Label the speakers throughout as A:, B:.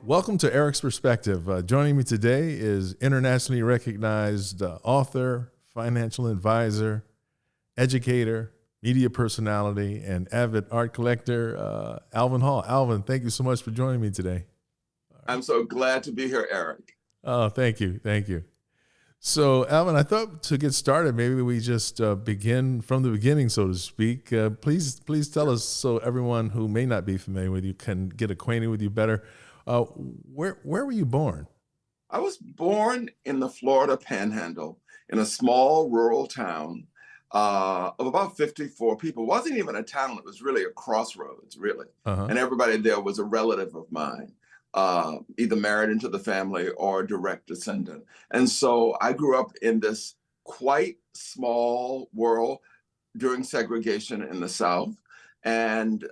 A: Welcome to Eric's Perspective. Joining me today is internationally recognized author, financial advisor, educator, media personality, and avid art collector, Alvin Hall. Alvin, thank you so much for joining me today.
B: I'm so glad to be here, Eric.
A: Oh, thank you. Thank you. So, Alvin, I thought to get started, maybe we just begin from the beginning, so to speak. Please tell us, so everyone who may not be familiar with you can get acquainted with you better. Where were you born?
B: I was born in the Florida Panhandle in a small rural town of about 54 people. It wasn't even a town, it was really a crossroads, really.
A: Uh-huh.
B: And everybody there was a relative of mine, either married into the family or direct descendant. And so I grew up in this quite small world during segregation in the South. And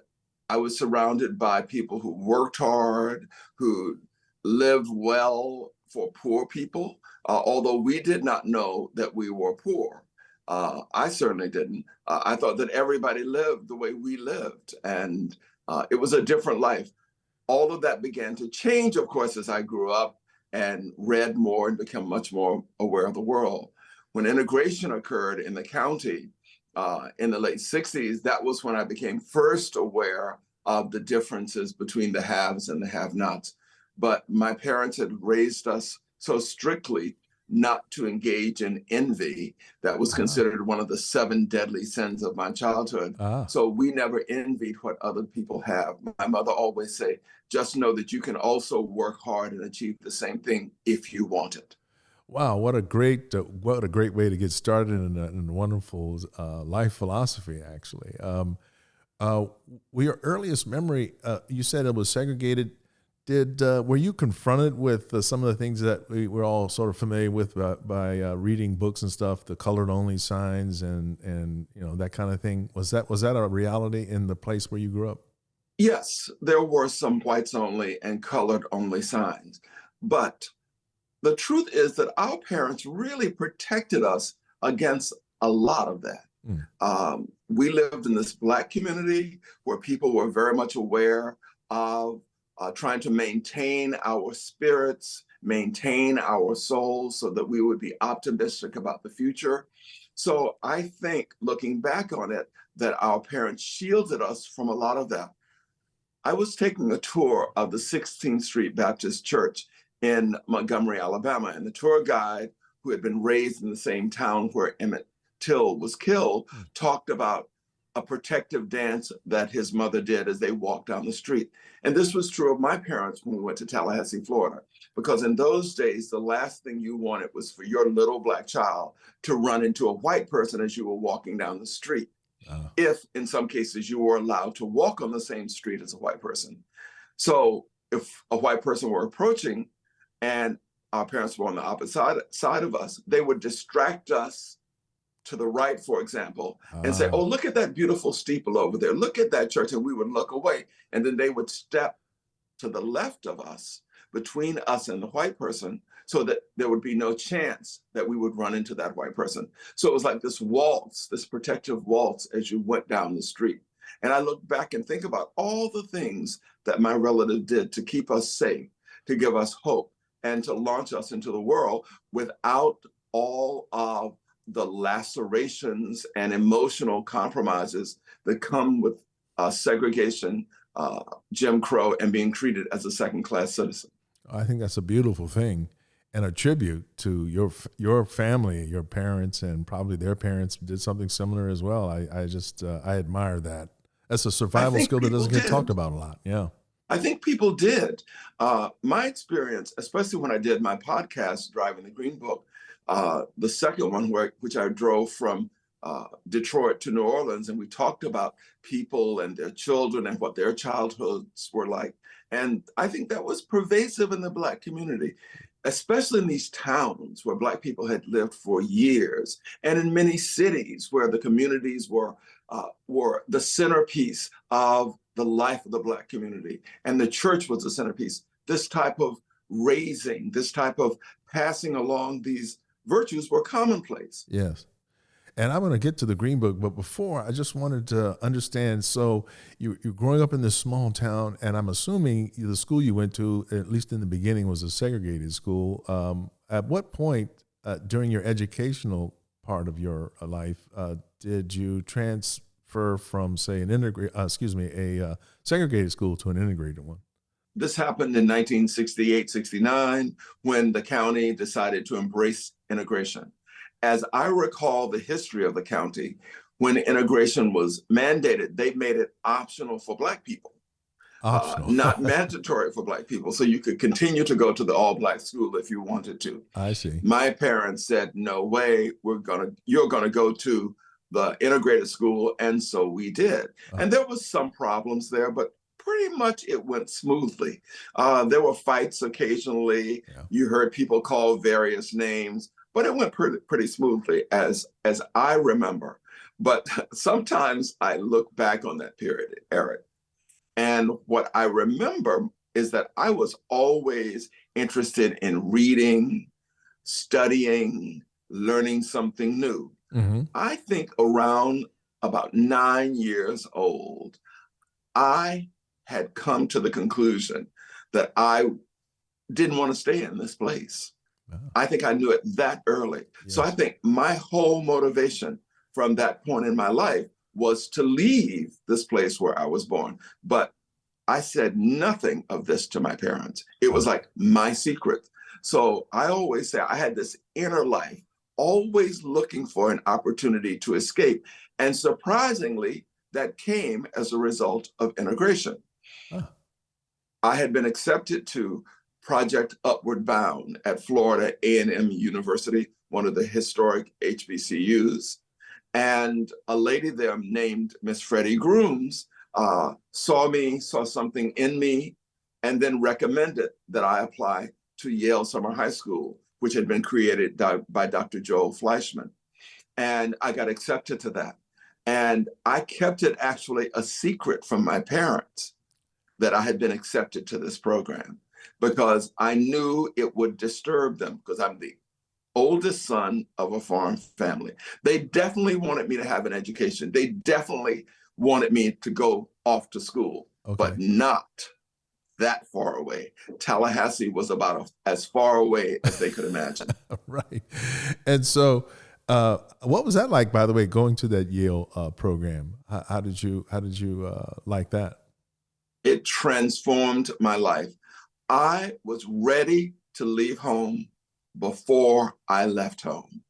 B: I was surrounded by people who worked hard, who lived well for poor people, although we did not know that we were poor. I certainly didn't. I thought that everybody lived the way we lived, and it was a different life. All of that began to change, of course, as I grew up and read more and became much more aware of the world. When integration occurred in the county, in the late 60s, that was when I became first aware of the differences between the haves and the have-nots. But my parents had raised us so strictly not to engage in envy. That was considered one of the 7 deadly sins of my childhood. So we never envied what other people have. My mother always say, just know that you can also work hard and achieve the same thing if you want it.
A: Wow, what a great way to get started in a wonderful life philosophy, actually. Your earliest memory, you said it was segregated. Were you confronted with some of the things that we're all sort of familiar with by reading books and stuff, the colored only signs and that kind of thing? Was that a reality in the place where you grew up?
B: Yes, there were some whites only and colored only signs, but the truth is that our parents really protected us against a lot of that. We lived in this Black community where people were very much aware of trying to maintain our spirits, maintain our souls so that we would be optimistic about the future. So I think, looking back on it, that our parents shielded us from a lot of that. I was taking a tour of the 16th Street Baptist Church in Montgomery, Alabama. And the tour guide, who had been raised in the same town where Emmett Till was killed, talked about a protective dance that his mother did as they walked down the street. And this was true of my parents when we went to Tallahassee, Florida, because in those days, the last thing you wanted was for your little Black child to run into a white person as you were walking down the street. If, in some cases, you were allowed to walk on the same street as a white person. So if a white person were approaching, and our parents were on the opposite side of us, they would distract us to the right, for example, and say, oh, look at that beautiful steeple over there. Look at that church. And we would look away. And then they would step to the left of us, between us and the white person, so that there would be no chance that we would run into that white person. So it was like this waltz, this protective waltz as you went down the street. And I look back and think about all the things that my relative did to keep us safe, to give us hope, and to launch us into the world without all of the lacerations and emotional compromises that come with segregation, Jim Crow, and being treated as a second-class citizen.
A: I think that's a beautiful thing, and a tribute to your family, your parents, and probably their parents did something similar as well. I admire that. That's a survival skill that doesn't get talked about a lot. Yeah.
B: I think people did. My experience, especially when I did my podcast, Driving the Green Book, the second one, which I drove from Detroit to New Orleans, and we talked about people and their children and what their childhoods were like. And I think that was pervasive in the Black community, especially in these towns where Black people had lived for years, and in many cities where the communities were the centerpiece of the life of the Black community, and the church was the centerpiece. This type of raising, this type of passing along these virtues were commonplace.
A: Yes. And I'm going to get to the Green Book, but before, I just wanted to understand. So you're growing up in this small town, and I'm assuming the school you went to, at least in the beginning, was a segregated school. At what point during your educational part of your life did you transfer from, say, a segregated school to an integrated one?
B: This happened in 1968, 69, when the county decided to embrace integration. As I recall the history of the county, when integration was mandated, they made it optional for Black people,
A: Optional.
B: not mandatory for Black people. So you could continue to go to the all-Black school if you wanted to.
A: I see.
B: My parents said, no way, you're gonna go to the integrated school. And so we did. And there was some problems there, but pretty much it went smoothly. There were fights occasionally. Yeah. You heard people call various names, but it went pretty smoothly as I remember. But sometimes I look back on that period, Eric, and what I remember is that I was always interested in reading, studying, learning something new. Mm-hmm. I think around about 9 years old, I had come to the conclusion that I didn't want to stay in this place. Oh. I think I knew it that early. Yes. So I think my whole motivation from that point in my life was to leave this place where I was born. But I said nothing of this to my parents. It was like my secret. So I always say I had this inner life, always looking for an opportunity to escape. And surprisingly, that came as a result of integration. Huh. I had been accepted to Project Upward Bound at Florida A&M University, one of the historic HBCUs. And a lady there named Miss Freddie Grooms saw something in me, and then recommended that I apply to Yale Summer High School, which had been created by Dr. Joel Fleischman. And I got accepted to that. And I kept it actually a secret from my parents that I had been accepted to this program, because I knew it would disturb them, because I'm the oldest son of a farm family. They definitely wanted me to have an education. They definitely wanted me to go off to school, but not that far away. Tallahassee was about as far away as they could imagine.
A: Right. And so what was that like, by the way, going to that Yale program? How did you like that?
B: It transformed my life. I was ready to leave home before I left home.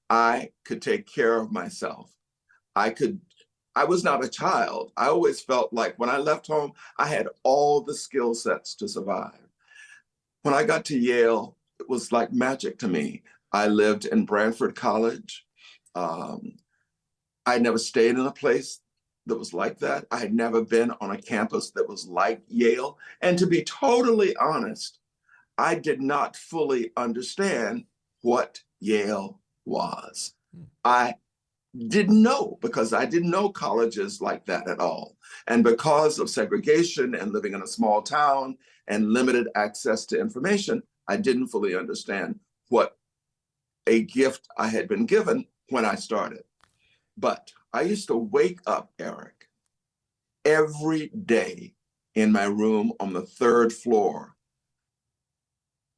B: I could take care of myself. I was not a child. I always felt like when I left home, I had all the skill sets to survive. When I got to Yale, it was like magic to me. I lived in Branford College. I never stayed in a place that was like that. I had never been on a campus that was like Yale. And to be totally honest, I did not fully understand what Yale was. I didn't know, because I didn't know colleges like that at all. And because of segregation and living in a small town and limited access to information, I didn't fully understand what a gift I had been given when I started. But I used to wake up, Eric, every day in my room on the 3rd floor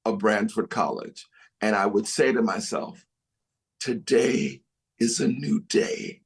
B: of Branford College. And I would say to myself, today is a new day.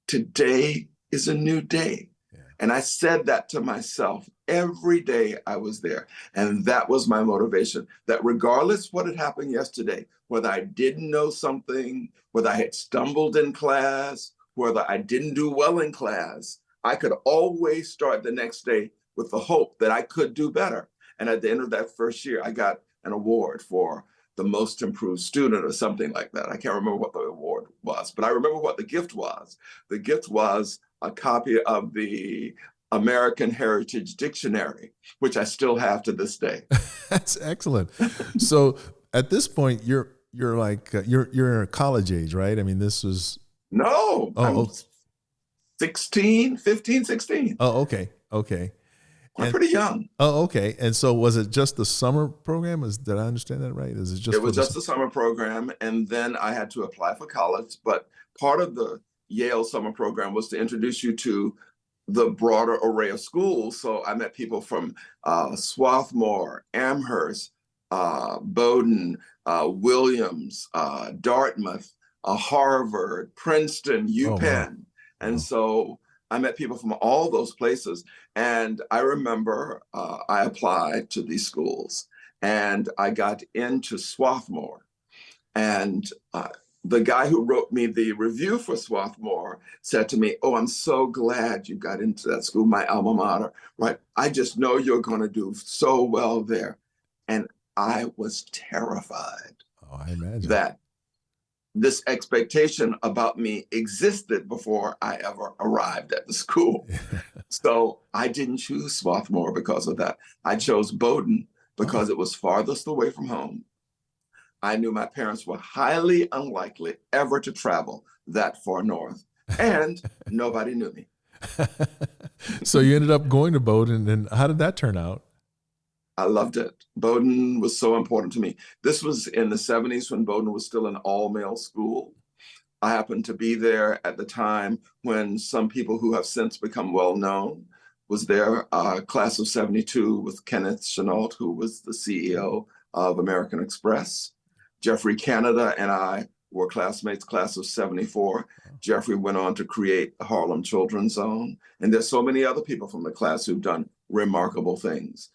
B: Today is a new day. Yeah. And I said that to myself every day I was there. And that was my motivation, that regardless what had happened yesterday, whether I didn't know something, whether I had stumbled in class, whether I didn't do well in class, I could always start the next day with the hope that I could do better. And at the end of that first year, I got an award for the most improved student or something like that. I can't remember what the award was, but I remember what the gift was. The gift was a copy of the American Heritage Dictionary, which I still have to this day.
A: That's excellent. So at this point, you're you're college age, right? I mean, this was...
B: No, I'm 16, 15, 16.
A: Oh, okay.
B: I'm pretty young.
A: Oh, okay. And so was it just the summer program? Did I understand that right? Is it just
B: It
A: for
B: was just a summer program, and then I had to apply for college. But part of the Yale summer program was to introduce you to the broader array of schools. So I met people from Swarthmore, Amherst, Bowdoin, Williams, Dartmouth, Harvard, Princeton,
A: Oh, wow.
B: UPenn. And
A: Wow.
B: so I met people from all those places. And I remember I applied to these schools and I got into Swarthmore. And the guy who wrote me the review for Swarthmore said to me, "Oh, I'm so glad you got into that school, my alma mater, right? I just know you're going to do so well there." And I was terrified
A: Oh, I imagine.
B: that this expectation about me existed before I ever arrived at the school. So I didn't choose Swarthmore because of that. I chose Bowdoin
A: Oh.
B: because it was farthest away from home. I knew my parents were highly unlikely ever to travel that far north, and nobody knew me.
A: So you ended up going to Bowdoin, and how did that turn out?
B: I loved it. Bowdoin was so important to me. This was in the 70s when Bowdoin was still an all-male school. I happened to be there at the time when some people who have since become well-known was there, class of 72 with Kenneth Chenault, who was the CEO of American Express. Jeffrey Canada and I were classmates, class of 74. Jeffrey went on to create the Harlem Children's Zone. And there's so many other people from the class who've done remarkable things.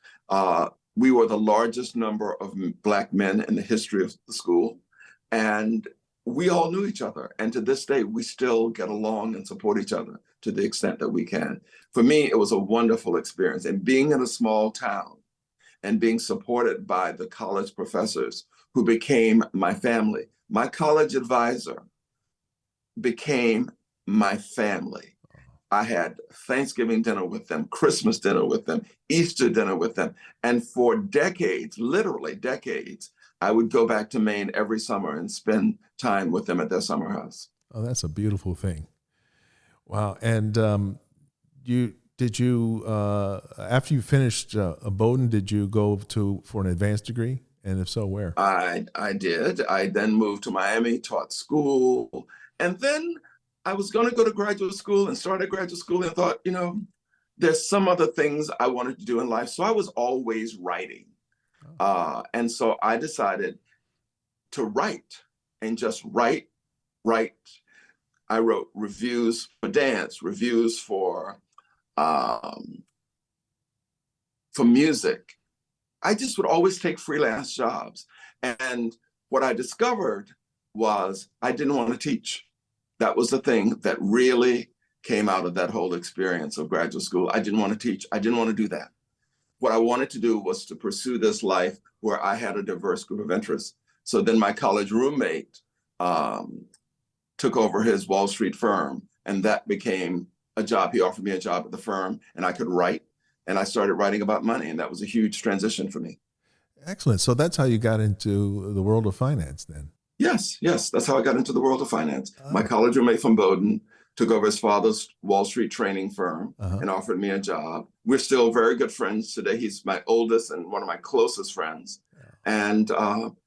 B: We were the largest number of Black men in the history of the school. And we all knew each other. And to this day, we still get along and support each other to the extent that we can. For me, it was a wonderful experience. And being in a small town and being supported by the college professors who became my family. My college advisor became my family. I had Thanksgiving dinner with them, Christmas dinner with them, Easter dinner with them. And for decades, literally decades, I would go back to Maine every summer and spend time with them at their summer house.
A: Oh, that's a beautiful thing. Wow. And after you finished Bowdoin, did you go for an advanced degree? And if so, where?
B: I did. I then moved to Miami, taught school, and then I was going to go to graduate school and started graduate school and thought, there's some other things I wanted to do in life. So I was always writing. And so I decided to write and just write. I wrote reviews for dance, reviews for music. I just would always take freelance jobs. And what I discovered was I didn't want to teach. That was the thing that really came out of that whole experience of graduate school. I didn't want to teach. I didn't want to do that. What I wanted to do was to pursue this life where I had a diverse group of interests. So then my college roommate took over his Wall Street firm, and that became a job. He offered me a job at the firm, and I could write. And I started writing about money, and that was a huge transition for me.
A: Excellent. So that's how you got into the world of finance then?
B: Yes. That's how I got into the world of finance. My
A: Oh.
B: college roommate from Bowdoin took over his father's Wall Street training firm
A: Uh-huh.
B: and offered me a job. We're still very good friends today. He's my oldest and one of my closest friends. And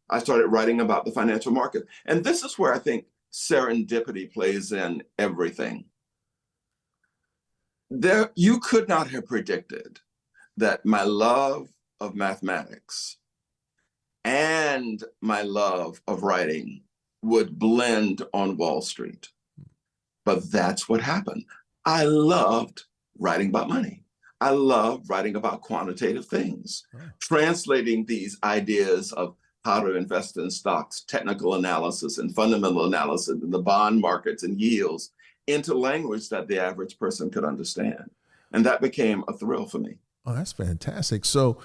B: I started writing about the financial market. And this is where I think serendipity plays in everything. You could not have predicted that my love of mathematics and my love of writing would blend on Wall Street. But that's what happened. I loved writing about money. I loved writing about quantitative things, translating these ideas of how to invest in stocks, technical analysis and fundamental analysis in the bond markets and yields into language that the average person could understand. And that became a thrill for me.
A: Oh, that's fantastic. So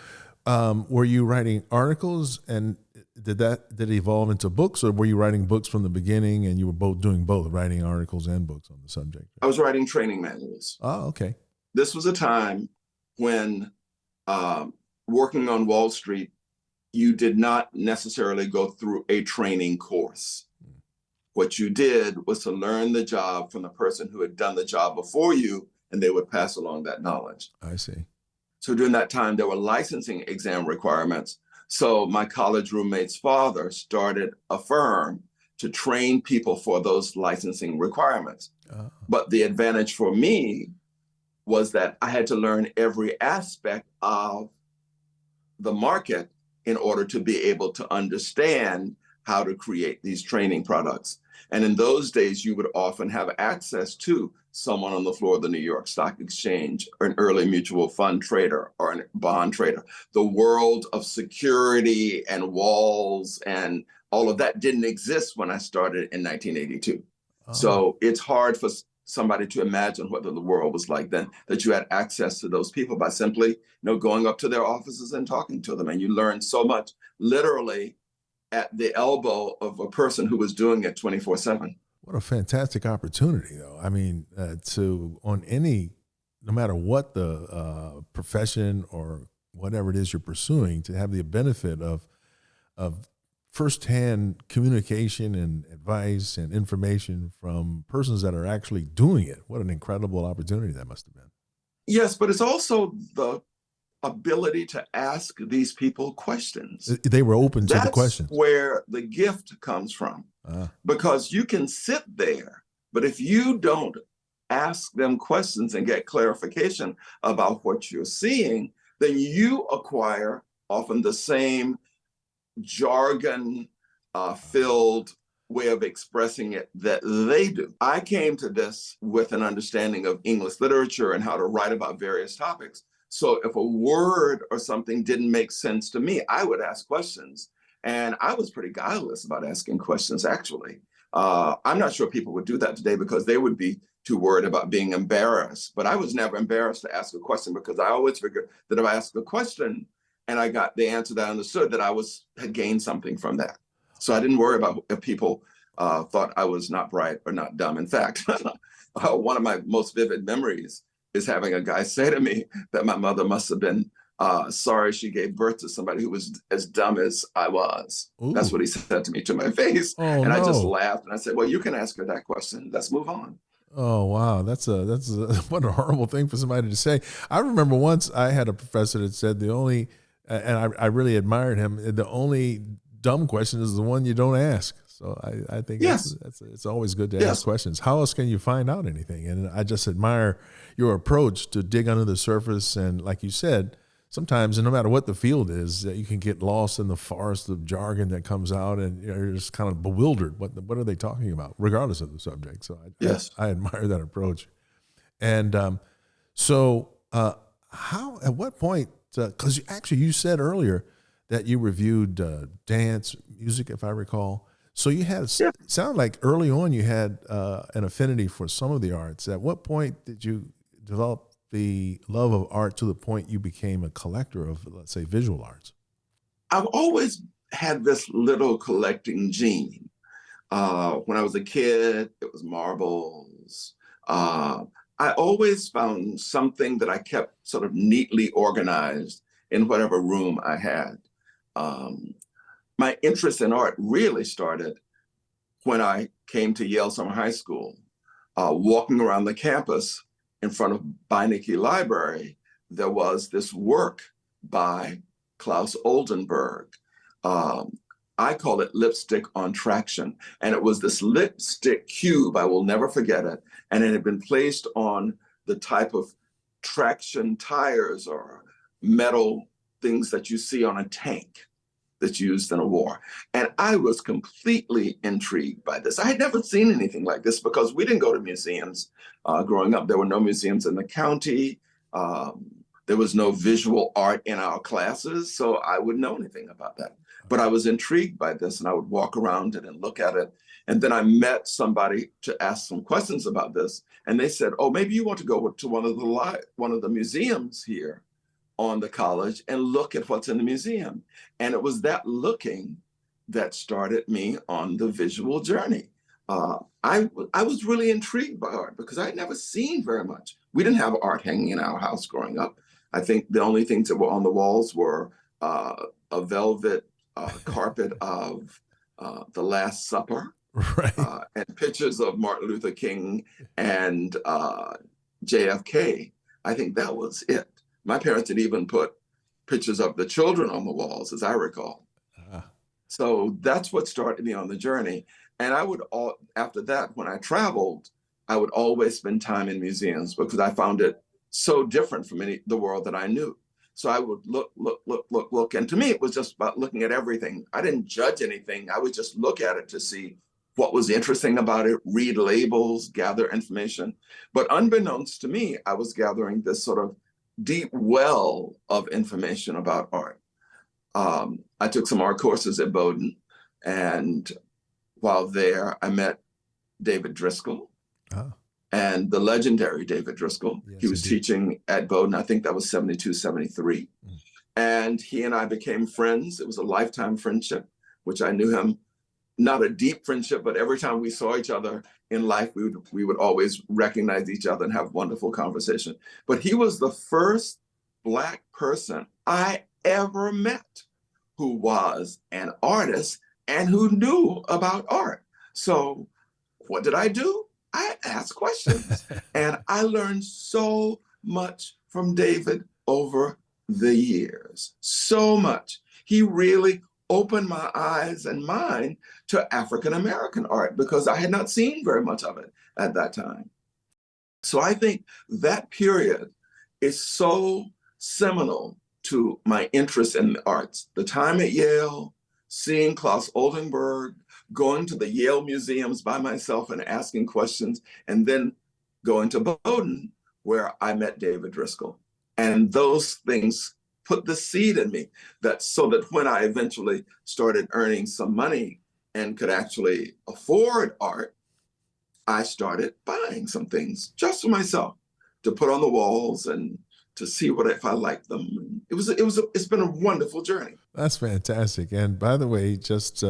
A: were you writing articles, and did it evolve into books, or were you writing books from the beginning and you were doing both, writing articles and books on the subject?
B: I was writing training manuals.
A: Oh, okay.
B: This was a time when working on Wall Street, you did not necessarily go through a training course. What you did was to learn the job from the person who had done the job before you, and they would pass along that knowledge.
A: I see.
B: So during that time, there were licensing exam requirements. So my college roommate's father started a firm to train people for those licensing requirements. But the advantage for me was that I had to learn every aspect of the market in order to be able to understand how to create these training products. And in those days, you would often have access to someone on the floor of the New York Stock Exchange, or an early mutual fund trader, or a bond trader. The world of security and walls and all of that didn't exist when I started in 1982. So it's hard for somebody to imagine what the world was like then, that you had access to those people by simply going up to their offices and talking to them. And you learn so much literally at the elbow of a person who was doing it 24/7.
A: What a fantastic opportunity, though. I mean, no matter what the profession or whatever it is you're pursuing, to have the benefit of firsthand communication and advice and information from persons that are actually doing it. What an incredible opportunity that must have been.
B: Yes, but it's also the ability to ask these people questions.
A: They were open to the questions.
B: That's where the gift comes from. Because you can sit there, but if you don't ask them questions and get clarification about what you're seeing, then you acquire often the same jargon filled way of expressing it that they do. I came to this with an understanding of English literature and how to write about various topics. So if a word or something didn't make sense to me, I would ask questions. And I was pretty guileless about asking questions, actually. I'm not sure people would do that today because they would be too worried about being embarrassed. But I was never embarrassed to ask a question, because I always figured that if I asked a question and I got the answer that I understood, that I had gained something from that. So I didn't worry about if people thought I was not bright or not dumb. In fact, one of my most vivid memories is having a guy say to me that my mother must have been sorry she gave birth to somebody who was as dumb as I was. Ooh. That's what he said to me to my face. And no. I just laughed and I said, well, you can ask her that question. Let's move on.
A: Oh, wow. That's what a horrible thing for somebody to say. I remember once I had a professor that said and I really admired him, the only dumb question is the one you don't ask. So I think yes. It's always good to ask questions. How else can you find out anything? And I just admire your approach to dig under the surface. And like you said, sometimes, and no matter what the field is, you can get lost in the forest of jargon that comes out, and you're just kind of bewildered. What are they talking about, regardless of the subject? So I admire that approach. And at what point? Because you said earlier that you reviewed dance music, if I recall. So you had, sound like early on you had an affinity for some of the arts. At what point did you develop the love of art to the point you became a collector of, let's say, visual arts?
B: I've always had this little collecting gene. When I was a kid, it was marbles. I always found something that I kept sort of neatly organized in whatever room I had. My interest in art really started when I came to Yale Summer High School. Walking around the campus in front of Beinecke Library, there was this work by Klaus Oldenburg. I call it Lipstick on Traction. And it was this lipstick cube, I will never forget it. And it had been placed on the type of traction tires or metal things that you see on a tank that's used in a war. And I was completely intrigued by this. I had never seen anything like this because we didn't go to museums growing up. There were no museums in the county. There was no visual art in our classes, so I wouldn't know anything about that. But I was intrigued by this, and I would walk around it and look at it. And then I met somebody to ask some questions about this, and they said, oh, maybe you want to go to one of the museums here on the college and look at what's in the museum. And it was that looking that started me on the visual journey. I was really intrigued by art because I had never seen very much. We didn't have art hanging in our house growing up. I think the only things that were on the walls were a velvet carpet of The Last Supper,
A: right,
B: and pictures of Martin Luther King and JFK. I think that was it. My parents had even put pictures of the children on the walls, as I recall.
A: Ah,
B: So that's what started me on the journey. And after that, when I traveled, I would always spend time in museums because I found it so different from the world that I knew. So I would look. And to me, it was just about looking at everything. I didn't judge anything. I would just look at it to see what was interesting about it, read labels, gather information. But unbeknownst to me, I was gathering this sort of deep well of information about art. I took some art courses at Bowdoin, and while there, I met David Driscoll
A: ah,
B: and the legendary David Driscoll. He
A: yes,
B: was
A: indeed.
B: teaching at Bowdoin, I think that was 72, 73.
A: Mm.
B: And he and I became friends. It was a lifetime friendship, which I knew him, not a deep friendship, but every time we saw each other in life, we would always recognize each other and have wonderful conversation. But he was the first Black person I ever met who was an artist and who knew about art. So what did I do? I asked questions. And I learned so much from David over the years. So much. He really opened my eyes and mind to African American art because I had not seen very much of it at that time. So I think that period is so seminal to my interest in the arts. The time at Yale, seeing Klaus Oldenburg, going to the Yale museums by myself and asking questions, and then going to Bowdoin, where I met David Driscoll. And those things put the seed in me so that when I eventually started earning some money and could actually afford art, I started buying some things just for myself to put on the walls and to see if I liked them. It's been a wonderful journey.
A: That's fantastic. And by the way, just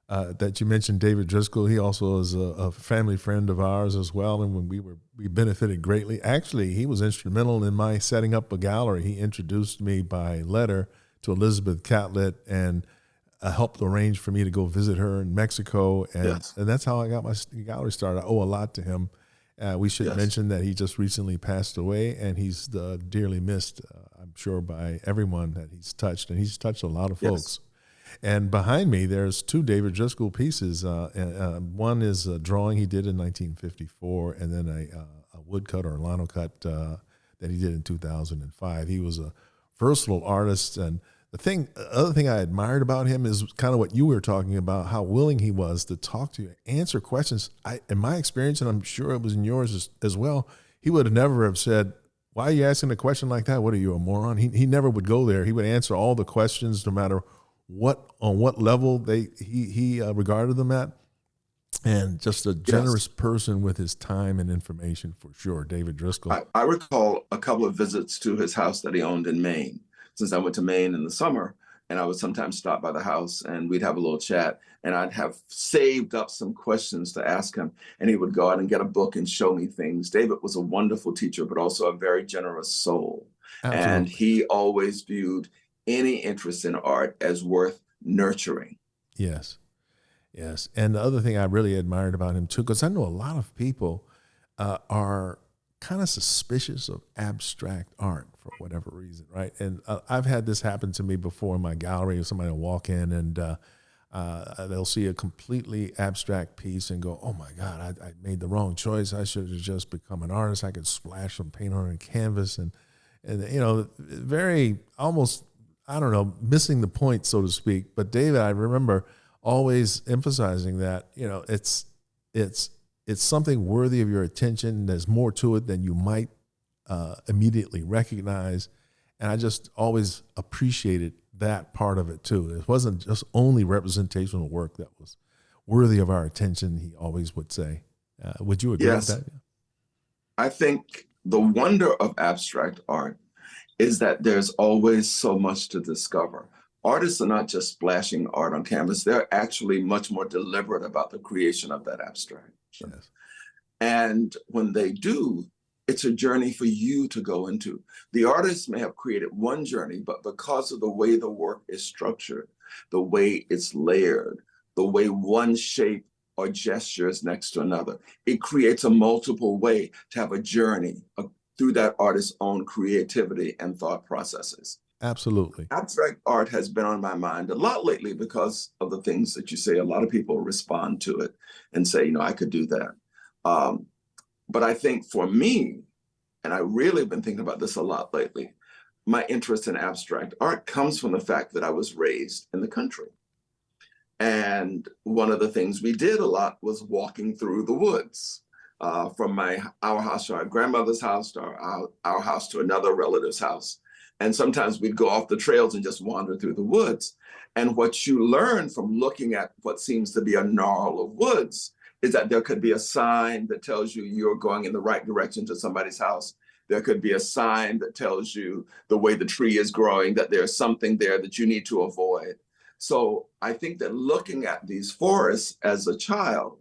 A: that you mentioned David Driscoll, he also is a family friend of ours as well. And when we benefited greatly. Actually, he was instrumental in my setting up a gallery. He introduced me by letter to Elizabeth Catlett and helped arrange for me to go visit her in Mexico.
B: Yes.
A: And that's how I got my gallery started. I owe a lot to him. We should
B: Yes.
A: mention that he just recently passed away, and he's dearly missed, I'm sure, by everyone that he's touched. And he's touched a lot of folks. Yes. And behind me, there's two David Driscoll pieces. One is a drawing he did in 1954, and then a woodcut or linocut that he did in 2005. He was a versatile artist, and the other thing I admired about him is kind of what you were talking about, how willing he was to talk to you, answer questions. In my experience, and I'm sure it was in yours as well, he would have never have said, "Why are you asking a question like that? What are you, a moron?" He never would go there. He would answer all the questions, no matter on what level he regarded them at. And just a generous person with his time and information, for sure, David Driscoll.
B: I recall a couple of visits to his house that he owned in Maine, since I went to Maine in the summer, and I would sometimes stop by the house and we'd have a little chat, and I'd have saved up some questions to ask him, and he would go out and get a book and show me things. David was a wonderful teacher, but also a very generous soul.
A: Absolutely.
B: And he always viewed any interest in art as worth nurturing.
A: Yes. Yes. And the other thing I really admired about him too, because I know a lot of people are kind of suspicious of abstract art for whatever reason, right? And I've had this happen to me before in my gallery, or somebody will walk in and they'll see a completely abstract piece and go, "Oh my God, I made the wrong choice. I should have just become an artist. I could splash some paint on a canvas." And you know, very almost, I don't know, missing the point, so to speak. But David, I remember always emphasizing that, you know, it's something worthy of your attention. There's more to it than you might immediately recognize. And I just always appreciated that part of it too. It wasn't just only representational work that was worthy of our attention, he always would say. Would you agree with that?
B: I think the wonder of abstract art is that there's always so much to discover. Artists are not just splashing art on canvas. They're actually much more deliberate about the creation of that abstract.
A: Yes.
B: And when they do, it's a journey for you to go into. The artist may have created one journey, but because of the way the work is structured, the way it's layered, the way one shape or gesture is next to another, it creates a multiple way to have a journey, through that artist's own creativity and thought processes.
A: Absolutely.
B: Abstract art has been on my mind a lot lately because of the things that you say. A lot of people respond to it and say, you know, I could do that. But I think for me, and I really have been thinking about this a lot lately, my interest in abstract art comes from the fact that I was raised in the country. And one of the things we did a lot was walking through the woods, from our house to our grandmother's house, to our house to another relative's house. And sometimes we'd go off the trails and just wander through the woods. And what you learn from looking at what seems to be a gnarl of woods is that there could be a sign that tells you you're going in the right direction to somebody's house. There could be a sign that tells you the way the tree is growing, that there's something there that you need to avoid. So I think that looking at these forests as a child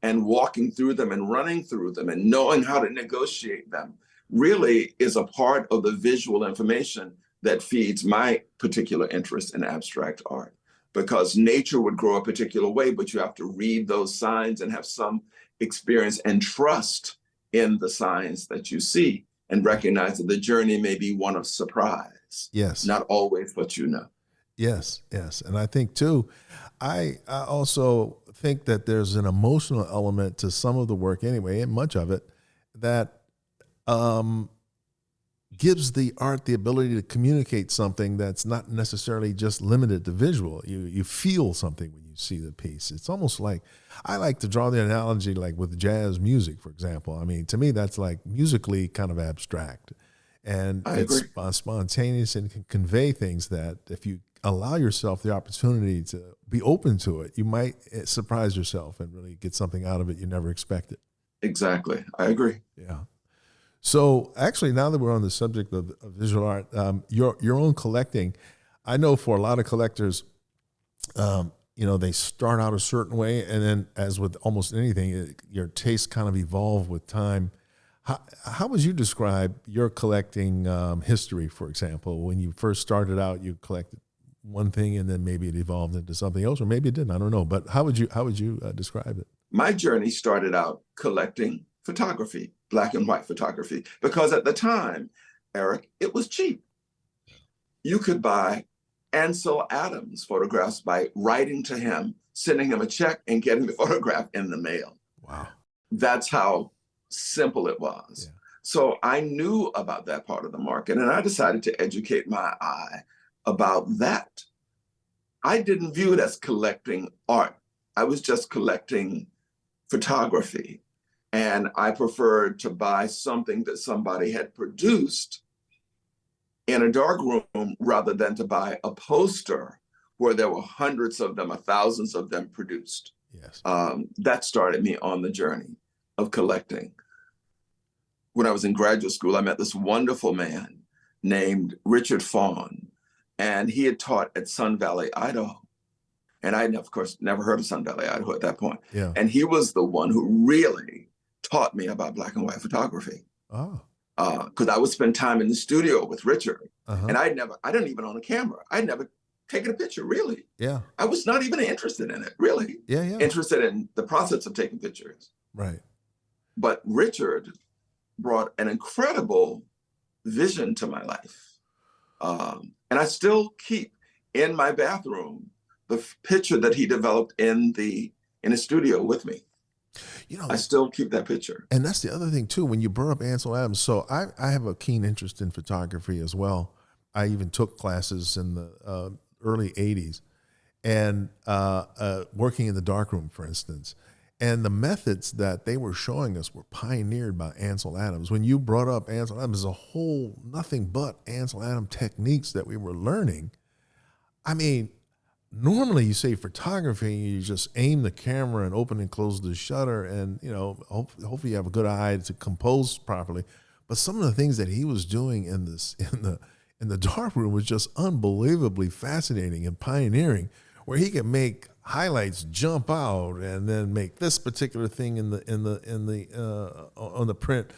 B: and walking through them and running through them and knowing how to negotiate them really is a part of the visual information that feeds my particular interest in abstract art. Because nature would grow a particular way, but you have to read those signs and have some experience and trust in the signs that you see and recognize that the journey may be one of surprise.
A: Yes.
B: Not always what you know.
A: Yes, yes. And I think too, I also think that there's an emotional element to some of the work anyway, and much of it, that gives the art the ability to communicate something that's not necessarily just limited to visual. You feel something when you see the piece. It's almost like, I like to draw the analogy like with jazz music, for example. I mean, to me, that's like musically kind of abstract. And it's spontaneous and can convey things that if you allow yourself the opportunity to be open to it, you might surprise yourself and really get something out of it you never expected.
B: Exactly. I agree.
A: Yeah. So actually, now that we're on the subject of visual art, your own collecting, I know for a lot of collectors, they start out a certain way, and then as with almost anything, your tastes kind of evolve with time. How would you describe your collecting history, for example? When you first started out, you collected one thing, and then maybe it evolved into something else, or maybe it didn't. I don't know. But how would you describe it?
B: My journey started out collecting photography, black and white photography, because at the time, Eric, it was cheap. You could buy Ansel Adams photographs by writing to him, sending him a check, and getting the photograph in the mail.
A: Wow.
B: That's how simple it was. Yeah. So I knew about that part of the market, and I decided to educate my eye about that. I didn't view it as collecting art. I was just collecting photography. And I preferred to buy something that somebody had produced in a dark room rather than to buy a poster where there were hundreds of them or thousands of them produced.
A: Yes.
B: That started me on the journey of collecting. When I was in graduate school, I met this wonderful man named Richard Fawn, and he had taught at Sun Valley, Idaho. And I, of course, never heard of Sun Valley, Idaho at that point.
A: Yeah.
B: And he was the one who really taught me about black and white photography.
A: Oh.
B: Because I would spend time in the studio with Richard,
A: Uh-huh.
B: and I didn't even own a camera. I'd never taken a picture, really.
A: Yeah.
B: I was not even interested in it, really.
A: Yeah, yeah.
B: Interested in the process of taking pictures.
A: Right.
B: But Richard brought an incredible vision to my life. And I still keep in my bathroom the picture that he developed in his studio with me. I still keep that picture.
A: And that's the other thing too, when you brought up Ansel Adams. So I have a keen interest in photography as well. I even took classes in the early 80s and working in the darkroom, for instance. And the methods that they were showing us were pioneered by Ansel Adams. When you brought up Ansel Adams, there's a whole nothing but Ansel Adams techniques that we were learning. I mean, normally you say photography, you just aim the camera and open and close the shutter, and hopefully you have a good eye to compose properly. But some of the things that he was doing in the darkroom was just unbelievably fascinating and pioneering, where he could make highlights jump out and then make this particular thing on the print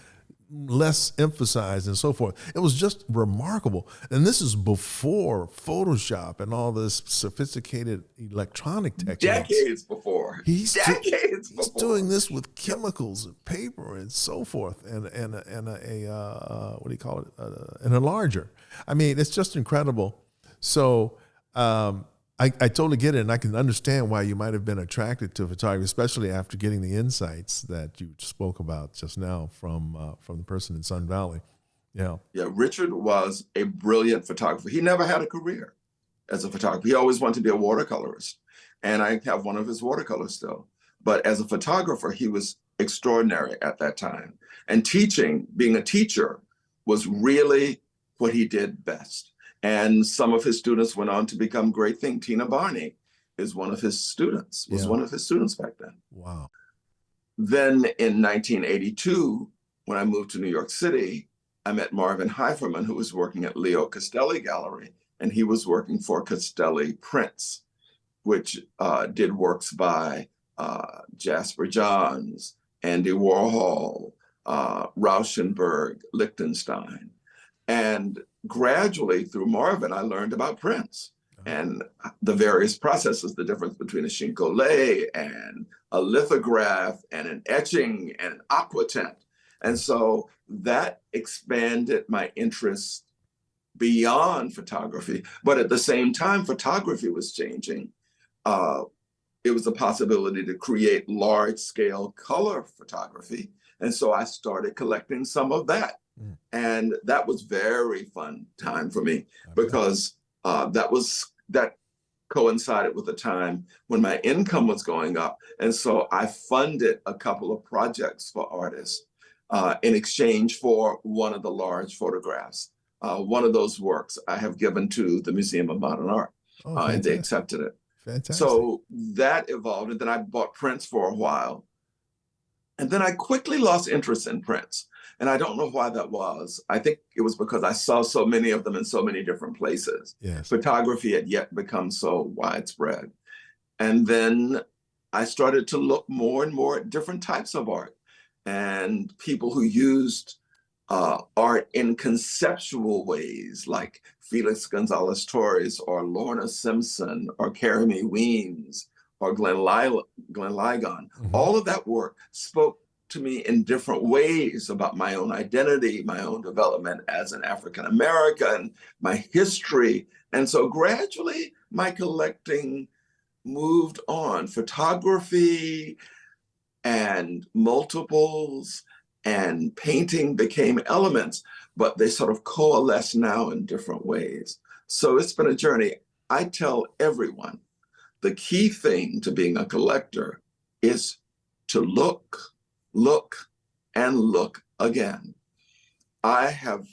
A: less emphasized and so forth. It was just remarkable. And this is before Photoshop and all this sophisticated electronic techniques.
B: Decades before. before, decades
A: he's
B: before.
A: doing this with chemicals and paper and so forth, and what do you call it? An enlarger. I mean, it's just incredible. So I totally get it, and I can understand why you might have been attracted to photography, especially after getting the insights that you spoke about just now from the person in Sun Valley. Yeah.
B: Yeah, Richard was a brilliant photographer. He never had a career as a photographer. He always wanted to be a watercolorist. And I have one of his watercolors still. But as a photographer, he was extraordinary at that time. And teaching, being a teacher, was really what he did best. And some of his students went on to become great things. Tina Barney is one of his students, was one of his students back then.
A: Wow.
B: Then in 1982, when I moved to New York City, I met Marvin Heiferman, who was working at Leo Castelli Gallery, and he was working for Castelli Prints, which did works by Jasper Johns, Andy Warhol, Rauschenberg, Lichtenstein. And gradually through Marvin, I learned about prints and the various processes, the difference between a chincolet and a lithograph and an etching and an aquatint. And so that expanded my interest beyond photography. But at the same time, photography was changing. It was a possibility to create large-scale color photography. And so I started collecting some of that. And that was very fun time for me because that coincided with a time when my income was going up. And so I funded a couple of projects for artists in exchange for one of the large photographs. One of those works I have given to the Museum of Modern Art, and they accepted it.
A: Fantastic.
B: So that evolved, and then I bought prints for a while. And then I quickly lost interest in prints. And I don't know why that was. I think it was because I saw so many of them in so many different places.
A: Yes.
B: Photography had yet become so widespread. And then I started to look more and more at different types of art and people who used art in conceptual ways, like Felix Gonzalez Torres or Lorna Simpson or Carrie Mae Weems or Glenn Ligon. Mm-hmm. All of that work spoke to me in different ways about my own identity, my own development as an African American, my history. And so gradually my collecting moved on. Photography and multiples and painting became elements, but they sort of coalesce now in different ways. So it's been a journey. I tell everyone, the key thing to being a collector is to look, and look again. I have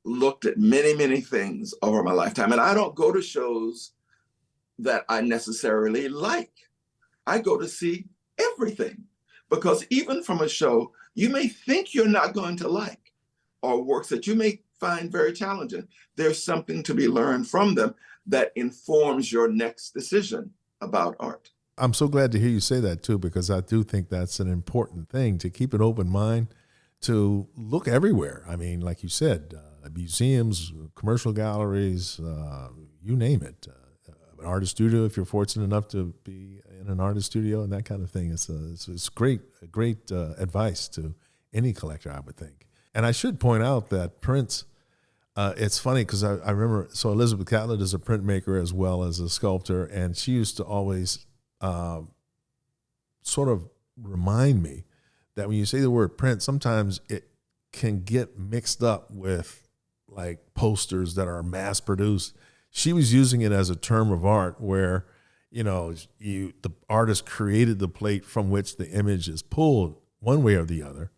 B: looked at many, many things over my lifetime, and I don't go to shows that I necessarily like. I go to see everything, because even from a show you may think you're not going to like, or works that you may find very challenging, there's something to be learned from them that informs your next decision about art.
A: I'm so glad to hear you say that too, because I do think that's an important thing, to keep an open mind, to look everywhere. I mean, like you said, museums, commercial galleries, you name it. An artist studio, if you're fortunate enough to be in an artist studio and that kind of thing. It's great advice to any collector, I would think. And I should point out that prints, it's funny because I remember, so Elizabeth Catlett is a printmaker as well as a sculptor, and she used to always sort of remind me that when you say the word print, sometimes it can get mixed up with like posters that are mass produced. She was using it as a term of art where, the artist created the plate from which the image is pulled one way or the other.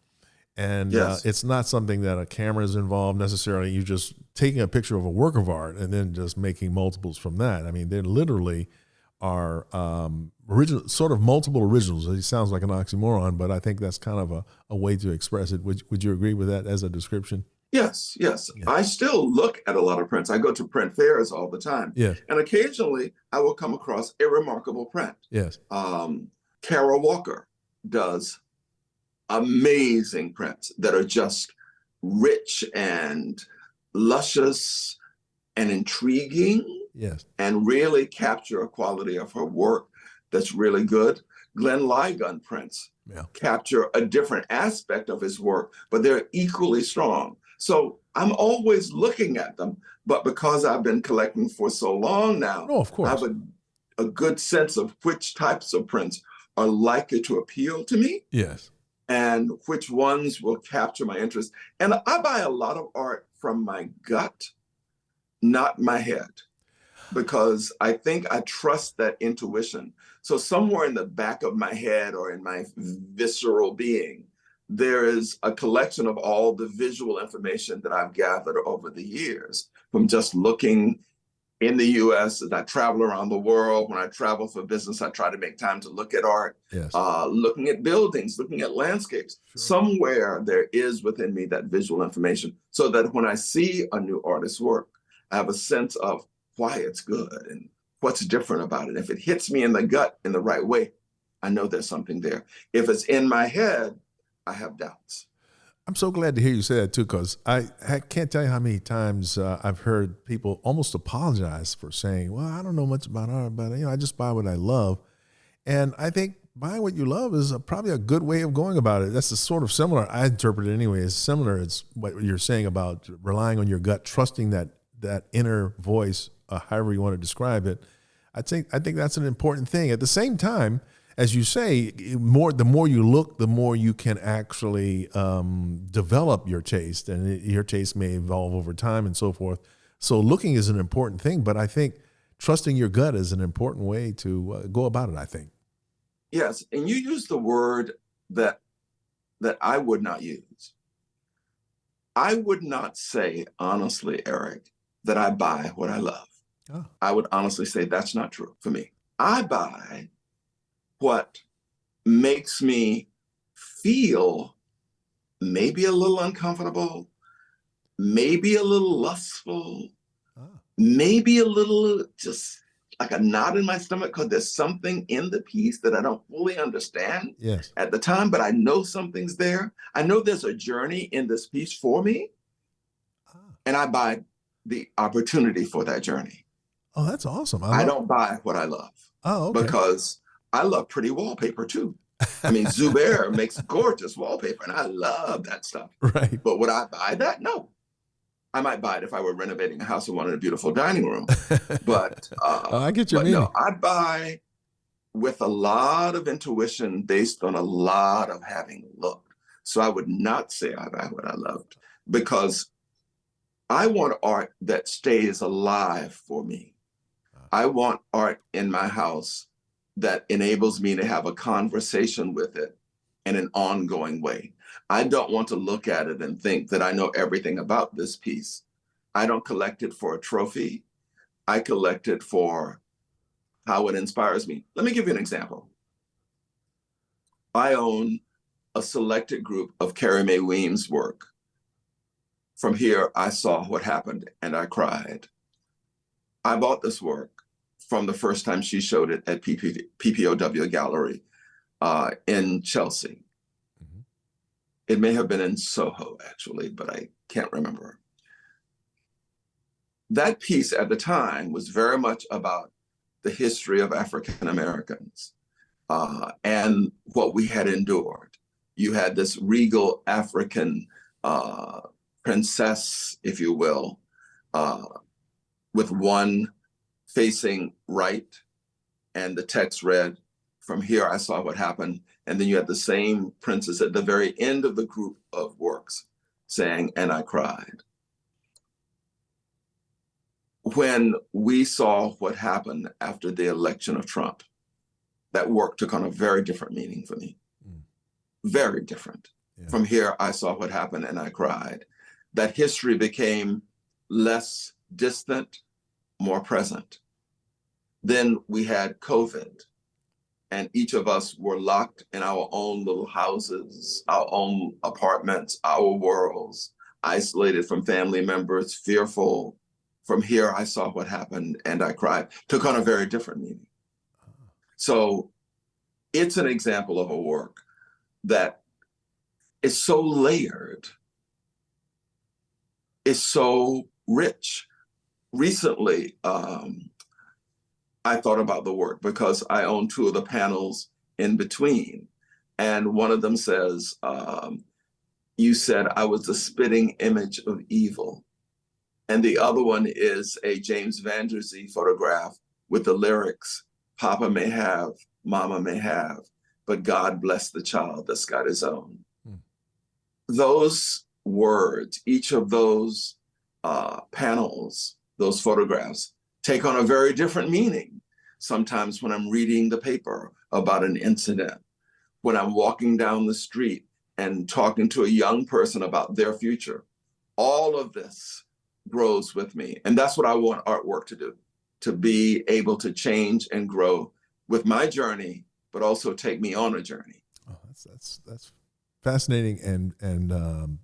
A: And yes. It's not something that a camera is involved necessarily. You're just taking a picture of a work of art and then just making multiples from that. I mean, they literally are original, sort of multiple originals. It sounds like an oxymoron, but I think that's kind of a way to express it. Would you agree with that as a description?
B: Yes. Yeah. I still look at a lot of prints. I go to print fairs all the time.
A: Yes.
B: And occasionally I will come across a remarkable print.
A: Yes.
B: Kara Walker does amazing prints that are just rich and luscious and intriguing.
A: Yes.
B: And really capture a quality of her work that's really good. Glenn Ligon prints
A: Yeah.
B: capture a different aspect of his work, but they're equally strong. So I'm always looking at them, but because I've been collecting for so long now,
A: Oh, of
B: I have
A: course.
B: a good sense of which types of prints are likely to appeal to me
A: Yes.
B: and which ones will capture my interest. And I buy a lot of art from my gut, not my head, because I think I trust that intuition. So somewhere in the back of my head or in my visceral being, there is a collection of all the visual information that I've gathered over the years from just looking in the US as I travel around the world. When I travel for business, I try to make time to look at art,
A: Yes.
B: looking at buildings, looking at landscapes.
A: Sure.
B: Somewhere there is within me that visual information so that when I see a new artist's work, I have a sense of why it's good and what's different about it. If it hits me in the gut in the right way, I know there's something there. If it's in my head, I have doubts.
A: I'm so glad to hear you say that too, because I can't tell you how many times I've heard people almost apologize for saying, well, I don't know much about art, but I just buy what I love. And I think buying what you love is probably a good way of going about it. That's a sort of similar, I interpret it anyway, as similar as what you're saying about relying on your gut, trusting that inner voice, however you want to describe it. I think that's an important thing. At the same time, as you say, the more you look, the more you can actually develop your taste, and your taste may evolve over time and so forth. So looking is an important thing, but I think trusting your gut is an important way to go about it, I think.
B: Yes, and you use the word that I would not use. I would not say, honestly, Eric, that I buy what I love.
A: Oh.
B: I would honestly say that's not true for me. I buy what makes me feel maybe a little uncomfortable, maybe a little lustful, maybe a little just like a knot in my stomach because there's something in the piece that I don't fully understand
A: Yes.
B: at the time, but I know something's there. I know there's a journey in this piece for me, and I buy the opportunity for that journey.
A: Oh, that's awesome.
B: I don't buy what I love.
A: Oh, okay.
B: Because I love pretty wallpaper too. I mean, Zubair makes gorgeous wallpaper, and I love that stuff.
A: Right.
B: But would I buy that? No. I might buy it if I were renovating a house and wanted a beautiful dining room. But
A: I get your meaning.
B: No, I buy with a lot of intuition based on a lot of having looked. So I would not say I buy what I loved, because I want art that stays alive for me. I want art in my house that enables me to have a conversation with it in an ongoing way. I don't want to look at it and think that I know everything about this piece. I don't collect it for a trophy. I collect it for how it inspires me. Let me give you an example. I own a selected group of Carrie Mae Weems' work. From Here, I Saw What Happened and I Cried. I bought this work from the first time she showed it at PPOW Gallery in Chelsea. Mm-hmm. It may have been in Soho, actually, but I can't remember. That piece at the time was very much about the history of African Americans and what we had endured. You had this regal African princess, if you will, with one facing right, and the text read, "From here I saw what happened." And then you had the same princess at the very end of the group of works saying, "And I cried." When we saw what happened after the election of Trump, that work took on a very different meaning for me. Very different. Yeah. From Here I Saw What Happened and I Cried. That history became less distant, more present. Then we had COVID, and each of us were locked in our own little houses, our own apartments, our worlds, isolated from family members, fearful. From Here I Saw What Happened and I Cried took on a very different meaning. So it's an example of a work that is so layered, is so rich. Recently, I thought about the work because I own two of the panels in between. And one of them says, you said I was the spitting image of evil. And the other one is a James Van Der Zee photograph with the lyrics, Papa may have, Mama may have, but God bless the child that's got his own. Those words, each of those panels, those photographs, take on a very different meaning. Sometimes when I'm reading the paper about an incident, when I'm walking down the street and talking to a young person about their future, all of this grows with me. And that's what I want artwork to do, to be able to change and grow with my journey, but also take me on a journey.
A: Oh, that's fascinating and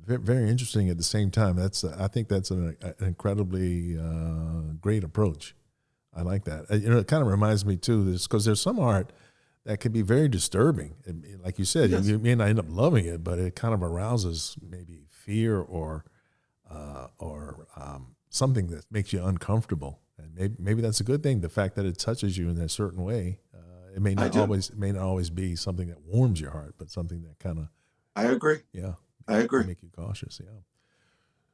A: very interesting at the same time. I think that's an incredibly great approach. I like that. It kind of reminds me too, because there's some art that can be very disturbing. Like you said, yes. You may not end up loving it, but it kind of arouses maybe fear or something that makes you uncomfortable. And maybe that's a good thing. The fact that it touches you in a certain way, it may not always be something that warms your heart, but something that kind of.
B: I agree.
A: Yeah,
B: I agree.
A: Make you cautious. Yeah.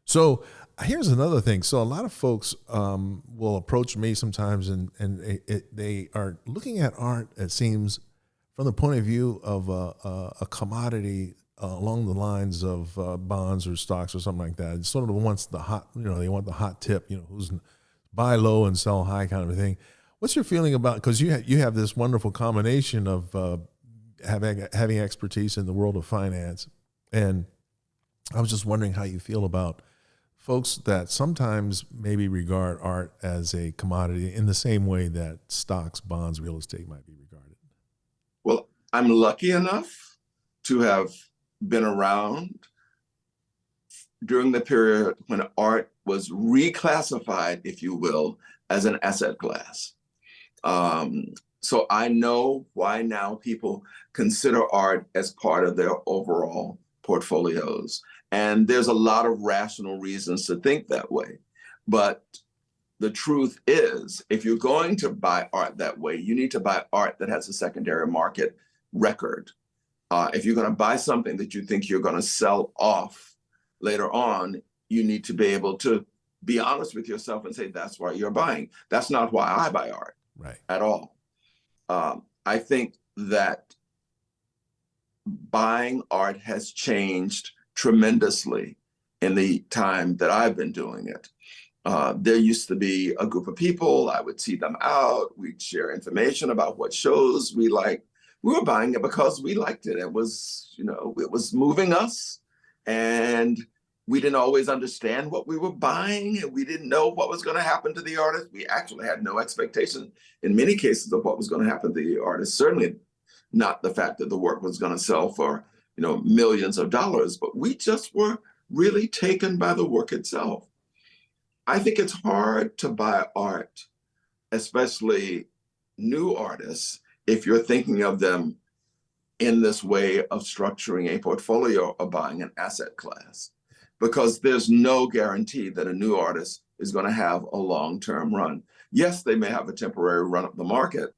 A: So here's another thing. So a lot of folks will approach me sometimes, and they are looking at art, it seems, from the point of view of a commodity along the lines of bonds or stocks or something like that. It sort of wants the hot, they want the hot tip, who's buy low and sell high kind of a thing. What's your feeling about, because you have this wonderful combination of having expertise in the world of finance, and I was just wondering how you feel about folks that sometimes maybe regard art as a commodity in the same way that stocks, bonds, real estate might be regarded.
B: Well, I'm lucky enough to have been around during the period when art was reclassified, if you will, as an asset class. So I know why now people consider art as part of their overall portfolios. And there's a lot of rational reasons to think that way. But the truth is, if you're going to buy art that way, you need to buy art that has a secondary market record. If you're going to buy something that you think you're going to sell off later on, you need to be able to be honest with yourself and say, that's why you're buying. That's not why I buy art at all. I think that buying art has changed tremendously in the time that I've been doing it. There used to be a group of people, I would see them out, we'd share information about what shows we liked. We were buying it because we liked it. It was, it was moving us, and we didn't always understand what we were buying, and we didn't know what was going to happen to the artist. We actually had no expectation in many cases of what was going to happen to the artist. Certainly not the fact that the work was going to sell for, millions of dollars, but we just were really taken by the work itself. I think it's hard to buy art, especially new artists, if you're thinking of them in this way of structuring a portfolio or buying an asset class, because there's no guarantee that a new artist is going to have a long-term run. Yes, they may have a temporary run up the market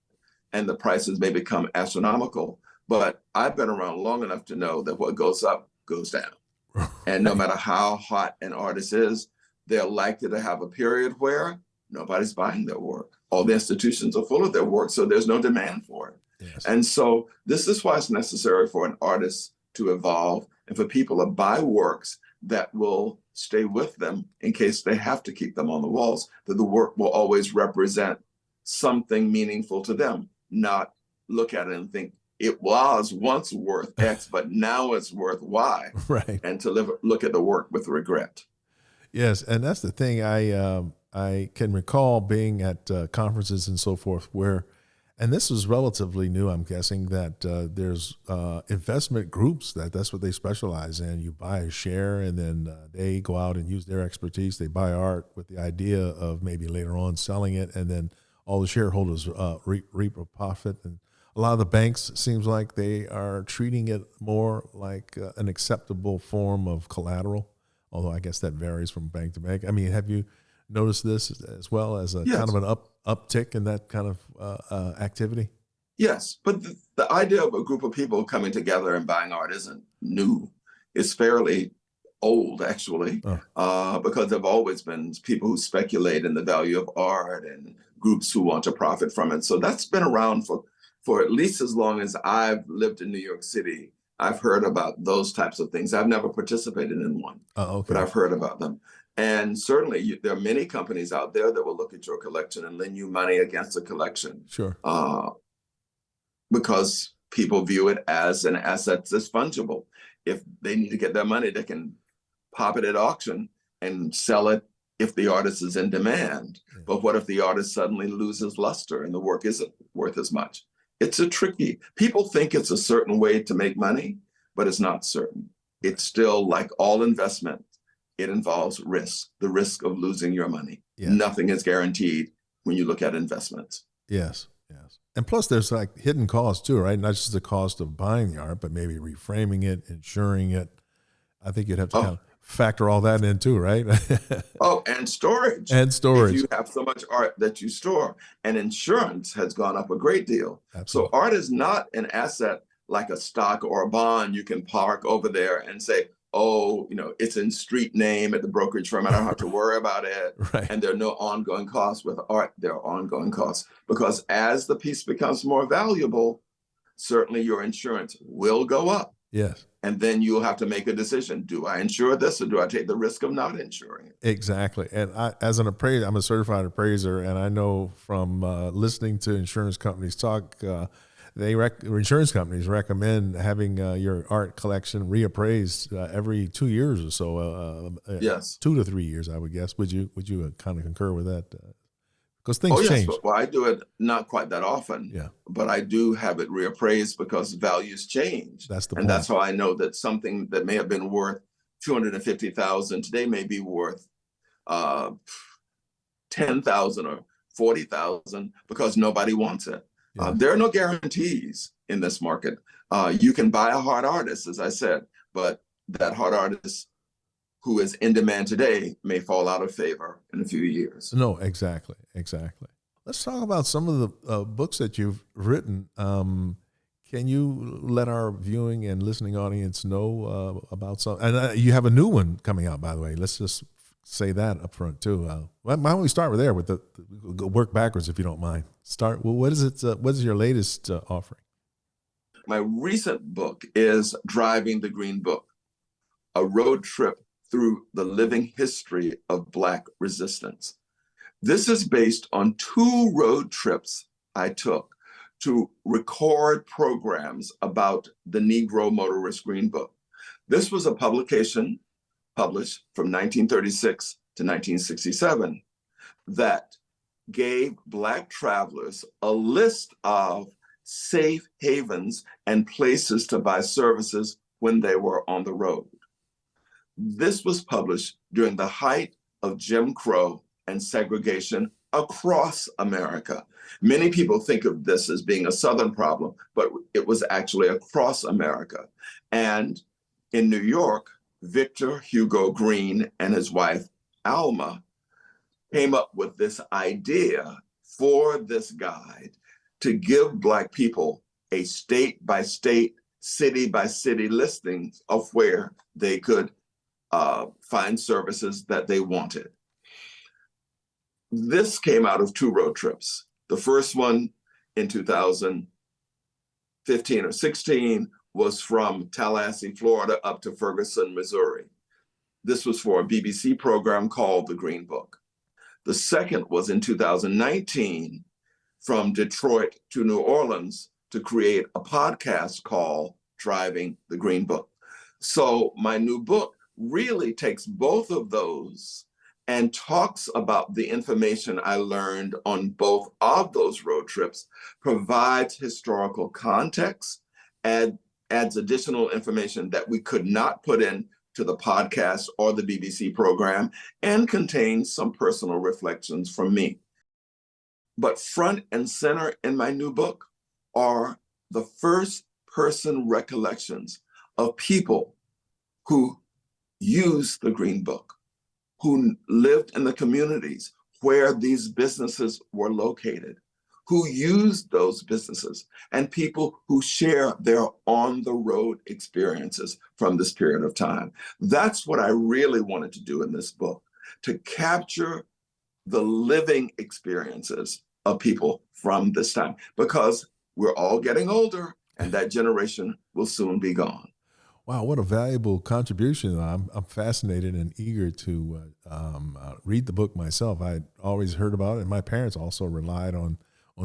B: and the prices may become astronomical, but I've been around long enough to know that what goes up goes down. And no matter how hot an artist is, they're likely to have a period where nobody's buying their work. All the institutions are full of their work, so there's no demand for it. Yes. And so this is why it's necessary for an artist to evolve and for people to buy works that will stay with them in case they have to keep them on the walls, that the work will always represent something meaningful to them, not look at it and think it was once worth X, but now it's worth Y.
A: Right.
B: And to look at the work with regret.
A: Yes, and that's the thing. I can recall being at conferences and so forth where, and this was relatively new, I'm guessing, that there's investment groups that's what they specialize in. You buy a share and then they go out and use their expertise. They buy art with the idea of maybe later on selling it, and then all the shareholders reap a profit. And a lot of the banks, seems like they are treating it more like an acceptable form of collateral, although I guess that varies from bank to bank. I mean, have you noticed this as well as a kind of an uptick in that kind of activity?
B: Yes, but the idea of a group of people coming together and buying art isn't new. It's fairly old, actually,
A: Oh,
B: because there have always been people who speculate in the value of art and groups who want to profit from it. So that's been around for at least as long as I've lived in New York City. I've heard about those types of things. I've never participated in one, but
A: okay.
B: I've heard about them. And certainly there are many companies out there that will look at your collection and lend you money against a collection.
A: Sure.
B: Because people view it as an asset that's fungible. If they need to get their money, they can pop it at auction and sell it if the artist is in demand.
A: Yeah.
B: But what if the artist suddenly loses luster and the work isn't worth as much? It's people think it's a certain way to make money, but it's not certain. It's still like all investment. It involves risk, the risk of losing your money.
A: Yes.
B: Nothing is guaranteed when you look at investments.
A: Yes, yes. And plus there's like hidden costs too, right? Not just the cost of buying the art, but maybe reframing it, insuring it. I think you'd have to kind of factor all that in too, right?
B: And storage.
A: And storage.
B: If you have so much art that you store, and insurance has gone up a great deal.
A: Absolutely.
B: So art is not an asset like a stock or a bond you can park over there and say, oh, it's in street name at the brokerage firm. I don't have to worry about it.
A: Right.
B: And there are no ongoing costs. With art, there are ongoing costs, because as the piece becomes more valuable, certainly your insurance will go up.
A: Yes.
B: And then you'll have to make a decision. Do I insure this, or do I take the risk of not insuring it?
A: Exactly. And as an appraiser, I'm a certified appraiser, and I know from listening to insurance companies talk, insurance companies recommend having your art collection reappraised every 2 years or so.
B: Yes.
A: 2 to 3 years, I would guess. Would you kind of concur with that? Because things change.
B: Well, I do it not quite that often.
A: Yeah.
B: But I do have it reappraised because values change.
A: That's the
B: and
A: point.
B: That's how I know that something that may have been worth $250,000 today may be worth $10,000 or $40,000 because nobody wants it. Yeah. There are no guarantees in this market. You can buy a hard artist, as I said, but that hard artist who is in demand today may fall out of favor in a few years.
A: No, exactly. Let's talk about some of the books that you've written. Can you let our viewing and listening audience know about some? And you have a new one coming out, by the way. Let's just say that up front too. Why don't we start with with the work backwards, if you don't mind. Start. Well, what is it? What is your latest offering?
B: My recent book is Driving the Green Book, a road trip through the living history of Black resistance. This is based on 2 road trips I took to record programs about the Negro Motorist Green Book. This was a publication published from 1936 to 1967 that gave Black travelers a list of safe havens and places to buy services when they were on the road. This was published during the height of Jim Crow and segregation across America. Many people think of this as being a Southern problem, but it was actually across America. And in New York, Victor Hugo Green and his wife, Alma, came up with this idea for this guide to give Black people a state-by-state, city-by-city listing of where they could find services that they wanted. This came out of 2 road trips. The first one in 2015 or 16 was from Tallahassee, Florida, up to Ferguson, Missouri. This was for a BBC program called The Green Book. The second was in 2019 from Detroit to New Orleans to create a podcast called Driving the Green Book. So my new book really takes both of those and talks about the information I learned on both of those road trips, provides historical context, and adds additional information that we could not put in to the podcast or the BBC program, and contains some personal reflections from me. But front and center in my new book are the first-person recollections of people who used the Green Book, who lived in the communities where these businesses were located, who use those businesses and people who share their on-the-road experiences from this period of time. That's what I really wanted to do in this book, to capture the living experiences of people from this time, because we're all getting older and that generation will soon be gone.
A: Wow, what a valuable contribution. I'm fascinated and eager to read the book myself. I'd always heard about it, and my parents also relied on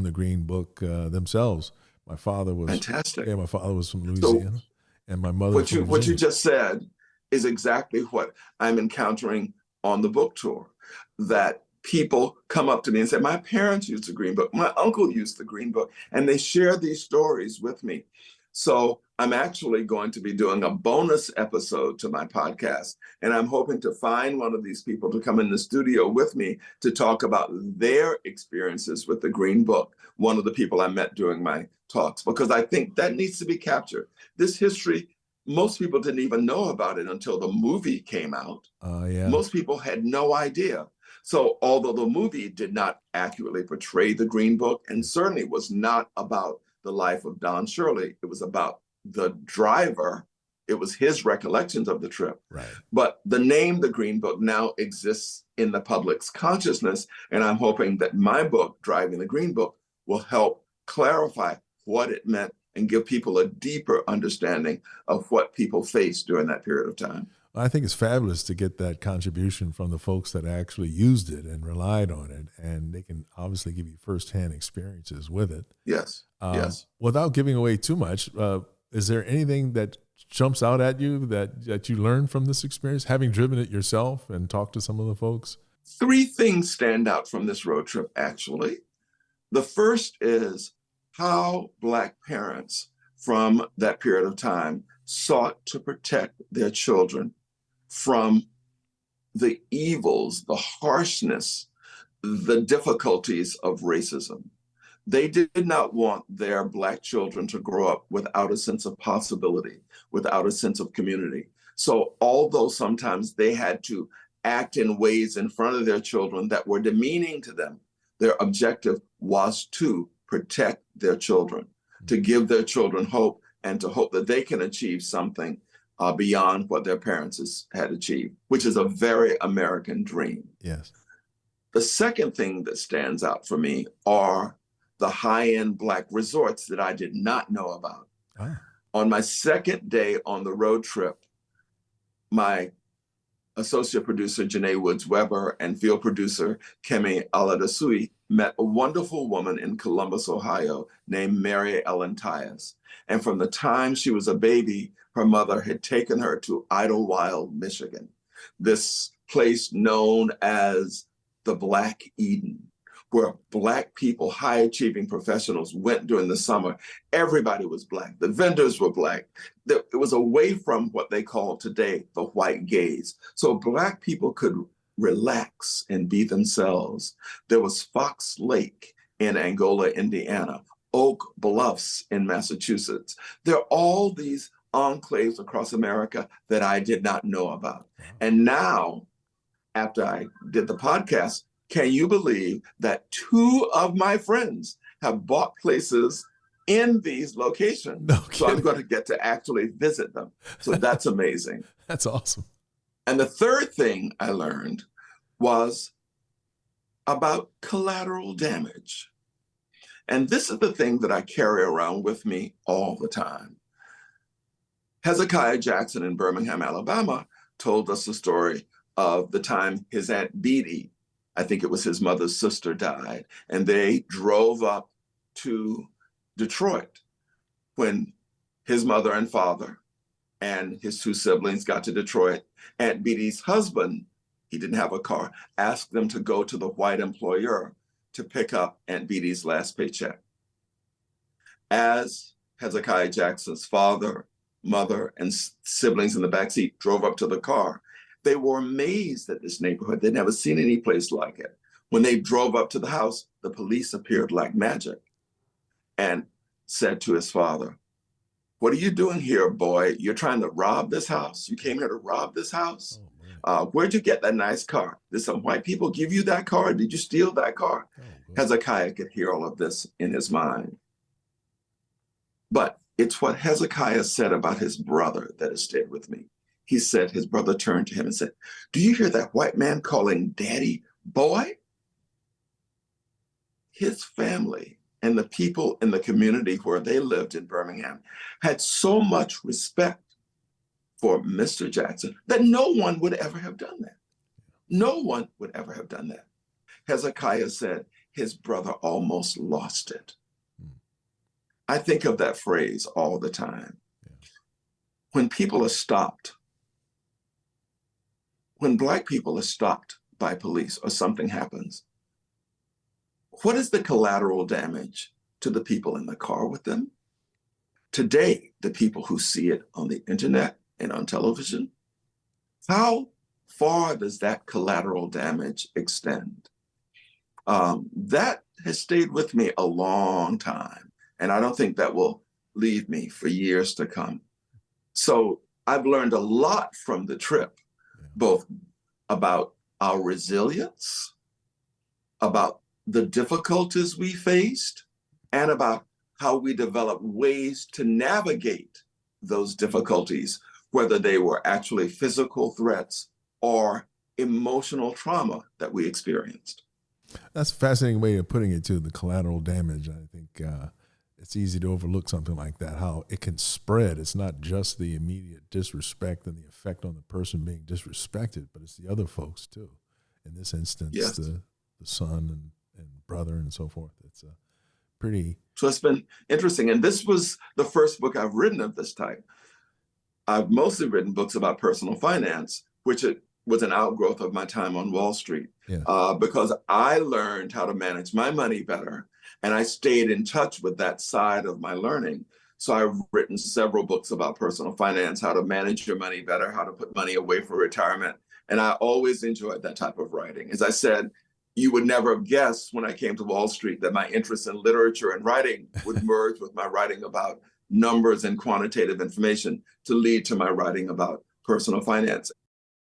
A: the Green Book themselves. My father was
B: fantastic.
A: Yeah, my father was from Louisiana, and my mother
B: What
A: from
B: you
A: Virginia.
B: what you just said is exactly what I'm encountering on the book tour. That people come up to me and say, "My parents used the Green Book, my uncle used the Green Book," and they share these stories with me. So I'm actually going to be doing a bonus episode to my podcast, and I'm hoping to find one of these people to come in the studio with me to talk about their experiences with the Green Book, one of the people I met during my talks, because I think that needs to be captured. This history, most people didn't even know about it until the movie came out.
A: Yeah.
B: Most people had no idea. So although the movie did not accurately portray the Green Book, and certainly was not about the life of Don Shirley, it was about the driver. It was his recollections of the trip.
A: Right.
B: But the name, the Green Book, now exists in the public's consciousness. And I'm hoping that my book, Driving the Green Book, will help clarify what it meant and give people a deeper understanding of what people faced during that period of time.
A: I think it's fabulous to get that contribution from the folks that actually used it and relied on it, and they can obviously give you firsthand experiences with it.
B: Yes, yes.
A: Without giving away too much, is there anything that jumps out at you that you learned from this experience, having driven it yourself and talked to some of the folks?
B: 3 things stand out from this road trip, actually. The first is how Black parents from that period of time sought to protect their children from the evils, the harshness, the difficulties of racism. They did not want their Black children to grow up without a sense of possibility, without a sense of community. So although sometimes they had to act in ways in front of their children that were demeaning to them, their objective was to protect their children, to give their children hope, and to hope that they can achieve something beyond what their parents had achieved, which is a very American dream.
A: Yes.
B: The second thing that stands out for me are the high-end Black resorts that I did not know about.
A: Ah.
B: On my second day on the road trip, my associate producer, Janae Woods-Weber, and field producer, Kemi Aladasui, met a wonderful woman in Columbus, Ohio, named Mary Ellen Tyus. And from the time she was a baby, her mother had taken her to Idlewild, Michigan, this place known as the Black Eden, where Black people, high-achieving professionals, went during the summer. Everybody was Black. The vendors were Black. It was away from what they call today the white gaze. So Black people could relax and be themselves. There was Fox Lake in Angola, Indiana, Oak Bluffs in Massachusetts. There are all these enclaves across America that I did not know about. And now, after I did the podcast, can you believe that 2 of my friends have bought places in these locations?
A: No kidding.
B: So I'm going to get to actually visit them. So that's amazing.
A: That's awesome.
B: And the third thing I learned was about collateral damage. And this is the thing that I carry around with me all the time. Hezekiah Jackson in Birmingham, Alabama, told us the story of the time his Aunt Beattie, I think it was his mother's sister, died, and they drove up to Detroit. When his mother and father and his 2 siblings got to Detroit, Aunt Beattie's husband, he didn't have a car, asked them to go to the white employer to pick up Aunt Beattie's last paycheck. As Hezekiah Jackson's father, mother, and siblings in the backseat drove up to the car, they were amazed at this neighborhood. They'd never seen any place like it. When they drove up to the house, the police appeared like magic and said to his father, "What are you doing here, boy? You're trying to rob this house? You came here to rob this house?" Where'd you get that nice car? Did some white people give you that car? Did you steal that car?
A: Oh,
B: Hezekiah could hear all of this in his mind. But it's what Hezekiah said about his brother that has stayed with me. He said his brother turned to him and said, "Do you hear that white man calling daddy boy?" His family and the people in the community where they lived in Birmingham had so much respect for Mr. Jackson that no one would ever have done that. No one would ever have done that. Hezekiah said his brother almost lost it. I think of that phrase all the time. When people are stopped, when Black people are stopped by police or something happens, what is the collateral damage to the people in the car with them? Today, the people who see it on the internet and on television, how far does that collateral damage extend? That has stayed with me a long time, and I don't think that will leave me for years to come. So I've learned a lot from the trip, both about our resilience, about the difficulties we faced, and about how we developed ways to navigate those difficulties, whether they were actually physical threats or emotional trauma that we experienced.
A: That's a fascinating way of putting it too, the collateral damage. I think it's easy to overlook something like that, how it can spread. It's not just the immediate disrespect and the effect on the person being disrespected, but it's the other folks too. In this instance,
B: Yes.
A: the son and brother and so forth. It's pretty...
B: So it's been interesting. And this was the first book I've written of this type. I've mostly written books about personal finance, which it was an outgrowth of my time on Wall Street, because I learned how to manage my money better, and I stayed in touch with that side of my learning. So I've written several books about personal finance, how to manage your money better, how to put money away for retirement. And I always enjoyed that type of writing. As I said, you would never have guessed when I came to Wall Street that my interest in literature and writing would merge with my writing about numbers and quantitative information to lead to my writing about personal finance.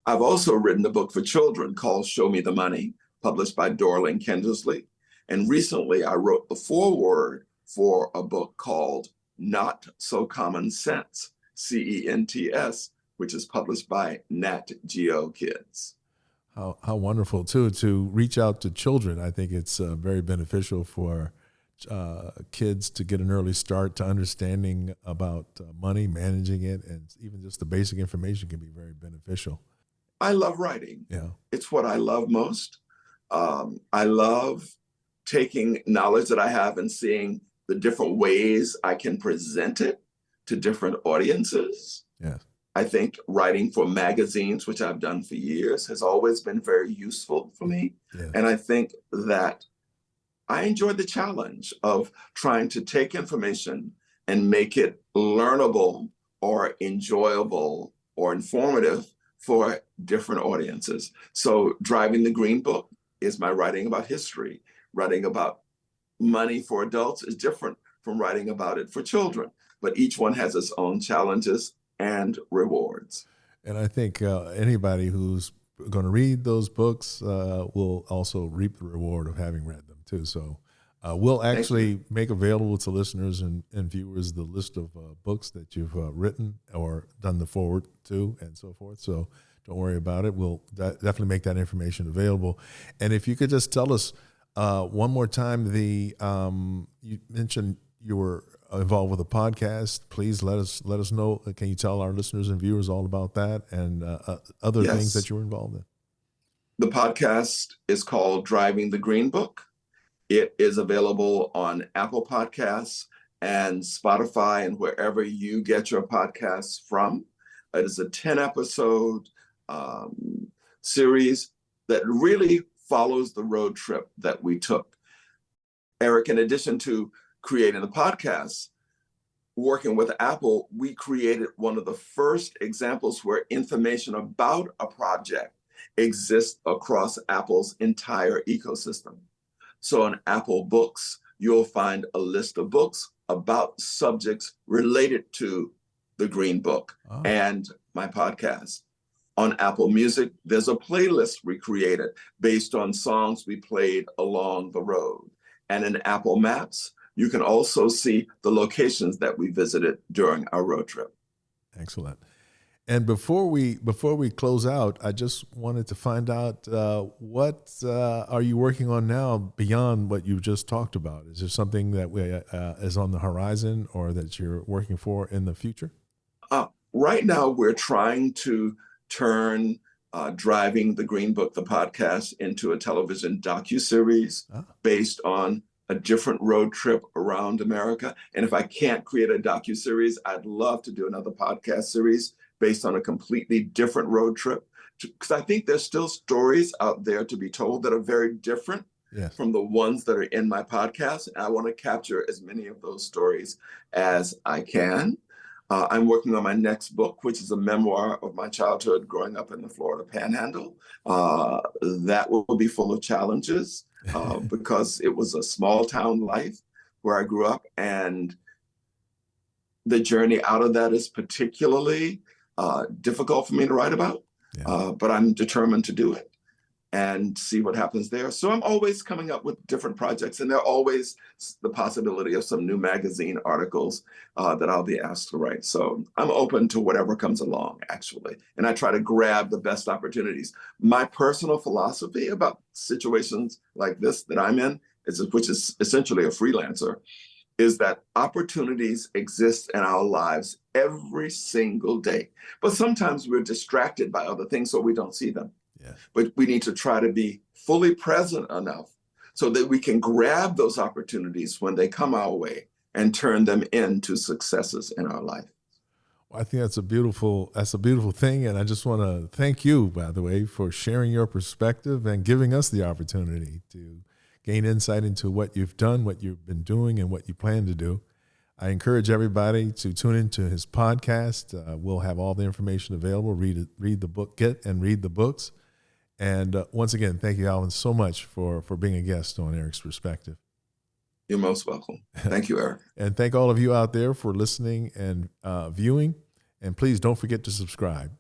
B: I've also written a book for children called Show Me the Money, published by Dorling Kindersley. And recently I wrote the foreword for a book called Not So Common Sense, CENTS, which is published by Nat Geo Kids.
A: How wonderful, too, to reach out to children. I think it's very beneficial for kids to get an early start to understanding about money, managing it, and even just the basic information can be very beneficial.
B: I love writing.
A: Yeah,
B: it's what I love most. I love taking knowledge that I have and seeing the different ways I can present it to different audiences.
A: yes.
B: I think writing for magazines, which I've done for years, has always been very useful for me.
A: Yeah.
B: And I think that I enjoy the challenge of trying to take information and make it learnable or enjoyable or informative for different audiences. So Driving the Green Book is my writing about history. Writing about money for adults is different from writing about it for children, but each one has its own challenges and rewards.
A: And I think anybody who's going to read those books will also reap the reward of having read them too. So we'll actually make available to listeners and viewers the list of books that you've written or done the forward to and so forth. So don't worry about it. We'll definitely make that information available. And if you could just tell us one more time, you mentioned you were involved with a podcast. Please let us know. Can you tell our listeners and viewers all about that and other things that you were involved in?
B: The podcast is called Driving the Green Book. It is available on Apple Podcasts and Spotify and wherever you get your podcasts from. It is a 10-episode series that really follows the road trip that we took. Eric, in addition to creating the podcast, working with Apple, we created one of the first examples where information about a project exists across Apple's entire ecosystem. So on Apple Books, you'll find a list of books about subjects related to the Green Book and my podcast. On Apple Music, there's a playlist we created based on songs we played along the road. And in Apple Maps, you can also see the locations that we visited during our road trip.
A: Excellent. And before we close out, I just wanted to find out what are you working on now beyond what you just talked about? Is there something that is on the horizon or that you're working for in the future?
B: Right now, we're trying to turn Driving the Green Book, the podcast, into a television docuseries based on a different road trip around America. And if I can't create a docuseries, I'd love to do another podcast series based on a completely different road trip. Because I think there's still stories out there to be told that are very different from the ones that are in my podcast. And I want to capture as many of those stories as I can. I'm working on my next book, which is a memoir of my childhood growing up in the Florida Panhandle. That will be full of challenges because it was a small town life where I grew up. And the journey out of that is particularly difficult for me to write about, but I'm determined to do it and see what happens there. So I'm always coming up with different projects, and there are always the possibility of some new magazine articles that I'll be asked to write. So I'm open to whatever comes along, actually, and I try to grab the best opportunities. My personal philosophy about situations like this that I'm in, which is essentially a freelancer, is that opportunities exist in our lives every single day. But sometimes we're distracted by other things, so we don't see them. But we need to try to be fully present enough so that we can grab those opportunities when they come our way and turn them into successes in our life.
A: Well, I think that's a beautiful thing. And I just want to thank you, by the way, for sharing your perspective and giving us the opportunity to gain insight into what you've done, what you've been doing, and what you plan to do. I encourage everybody to tune into his podcast. We'll have all the information available. Read the book, get and read the books. And once again, thank you, Alvin, so much for being a guest on Eric's Perspective.
B: You're most welcome. Thank you, Eric.
A: And thank all of you out there for listening and viewing. And please don't forget to subscribe.